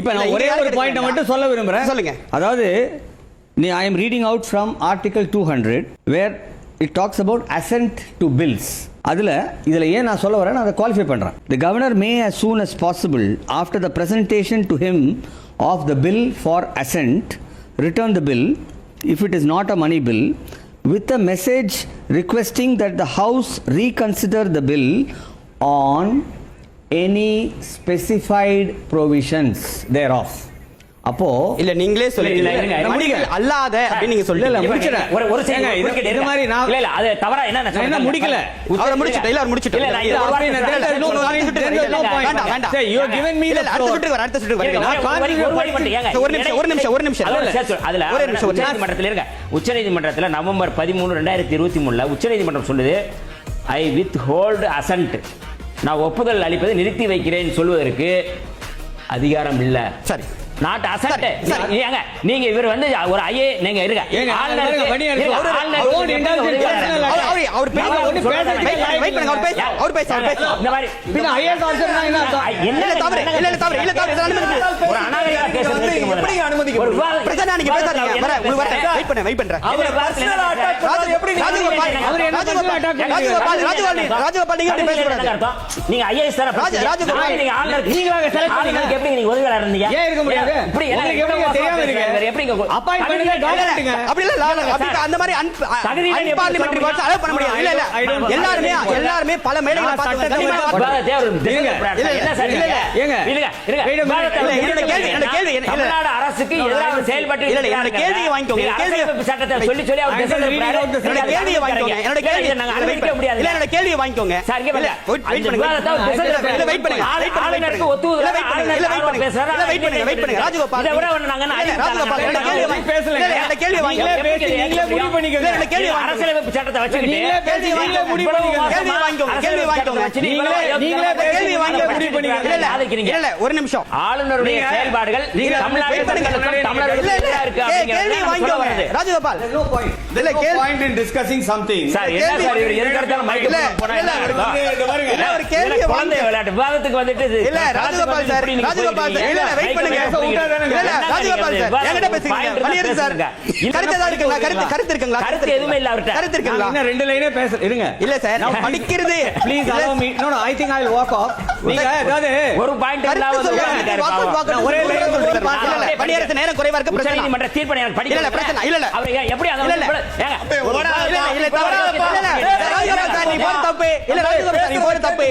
இப்போ நான் ஒரே ஒரு பாயிண்ட் மட்டும் சொல்ல விரும்புறேன். சொல்லுங்க. அதாவது I am reading out from article 200 where it talks about assent to bills. இதுல ஏன் நான் சொல்ல வரேன், அதை குவாலிஃபை பண்றேன். The governor may as soon as possible after the presentation to him of the bill for assent return the bill if it is not a money bill with a message requesting that the house reconsider the bill on any specified provisions thereof. அப்போ இல்ல நீங்களே சொல்லுங்க அல்லாத அப்படி நீங்க சொல்லுங்க. முடிச்சறேன். ஒரு second இது மாதிரி நான் இல்ல அது தவறா என்ன முடிக்கல. அவர முடிச்சிட்டு எல்லாரும் முடிச்சிட்டு. இல்ல இது ஒரு வார்த்தை வேண்டாம். you have given me the அடுத்த சுட்டுக்கு வர. ஒரு நிமிஷம். அதுல உச்சநீதிமன்றத்தில் இருக்க உச்சநீதிமன்றத்தில் நவம்பர் 13 2023 உச்சநீதிமன்றம் சொல்லுது ஐ வித் ஹோல்ட் அசன்ட், நான் ஒப்புதல் அளிப்பதை நிறுத்தி வைக்கிறேன் சொல்வதற்கு அதிகாரம் இல்ல. சரி, நாட் அசன்ட். ஏங்க நீங்க இவர் வந்து ஒரு ஐஏ நீங்க இருங்க அவர் பேச இந்த மாதிரி பின்ன ஐஏஎஸ் ஆஃபீசர் என்ன அர்த்தம்? இல்ல தவறு ஒரு அநாகரிக கேஸ் வந்து எப்படி அனுமதிக்க ஒரு பிரச்சனை நீங்க பேசாதீங்க. வர உங்களுக்கு வெயிட் பண்றேன். அவர் பர்சனல் அட்டாக் பண்றது எப்படி ராஜகோபால் நீங்க எப்படி பேசுறீங்க? நீங்க ஐஏஎஸ் தான ராஜகோபால் நீங்க ஆளுநர் நீங்க செலக்ட் பண்ணீங்க. எப்படி நீங்க ஒருவேளை இருந்தீங்க? ஏன் இருக்க முடியாது? இப்படி எனக்கு எப்படி தெரியாம இருக்கு? எப்படி அப்பாயிண்ட் பண்ணுங்க கவர்மெண்ட்ங்க. அப்படி இல்ல அப்படி அந்த மாதிரி அன்பார்லிமெண்டரி வாட்ஸ் அலோவ் பண்ண முடியாது. இல்ல எல்லாரும் பல மேடைகளை பார்த்து என்ன சார் ஏங்க என்னோட கேள்வி தமிழ்நாடு அரசுக்கு எதிராக செயல்பட்டு என்னோட கேள்வியை வாங்கிக்கோங்க. சட்டத்தை சொல்லி அவர் என்னோட கேள்வியை வாங்கிக்கோங்க. என்னோட கேள்வியை நாங்க அனுமதிக்க முடியாது. இல்ல என்னோட கேள்வியை வாங்கிக்கோங்க. சார் வெயிட் பண்ணுங்க. வெயிட் பண்ணுங்க. ஆளுநருக்கு ஒத்துழைப்பு வெயிட் பண்ணுங்க. ராஜகோபால் இத விட நாங்க ராஜகோபால் என்னோட கேள்வியை பேசல. என்னோட கேள்வியை வாங்கிக்கோங்க. நீங்களே முடிவு பண்ணிக்கோங்க. என்னோட கேள்வியை அரசியலமைப்பு சட்டத்தை வச்சுக்கிட்டு நீங்களே முடிவு பண்ணிக்கோங்க. கேள்வியை வாங்கிக்கோங்க. நீங்களே கேள்வியை வாங்கி முடிவு பண்ணிக்கோங்க. இல்ல ஒரு நிமிஷம். ஆளுநருடைய செயல்பாடுகள் தமிழர்களுக்கு எதிராக இருக்கு கேள்வியை வாங்கிக்கோங்க. ராஜகோபால் இல்ல point in discussing something. Sir என்ன சார் இவர் எதுக்கறதால மைக் போனா இல்ல ஒரு கேள்வியை குழந்தை விளையாட்டு விவாதத்துக்கு வந்துட்டு இல்ல ராஜகோபால் சார் இல்ல வெயிட் பண்ணுங்க. இல்ல ராஜகோபால் சார் என்கிட்ட பேசுங்க. மணியரசு சார் கருத்து இருக்குங்களா? கருத்து எதுவுமே இல்ல அவர்ட்ட. கருத்து இருக்குங்களா? இன்னும் ரெண்டு லைனே பேச இருங்க. இல்ல சார் நான் படிக்கிறது please allow me. No I think I will walk off. நீங்க அதாவது ஒரு பாயிண்ட் இல்லாத ஒரே லைன் சொல்றீங்க. இல்ல மணியரசு நேரம் குறைவா இருக்கு. பிரச்சனை நீதிமன்ற தீர்ப்பை எனக்கு படிக்கல. இல்ல பிரச்சனை இல்ல அவர் எப்படி அத ஏங்க இல்ல ராஜகோபால் சார் நீ போற தப்பு. இல்ல ராஜகோபால் சார் நீ போற தப்பு.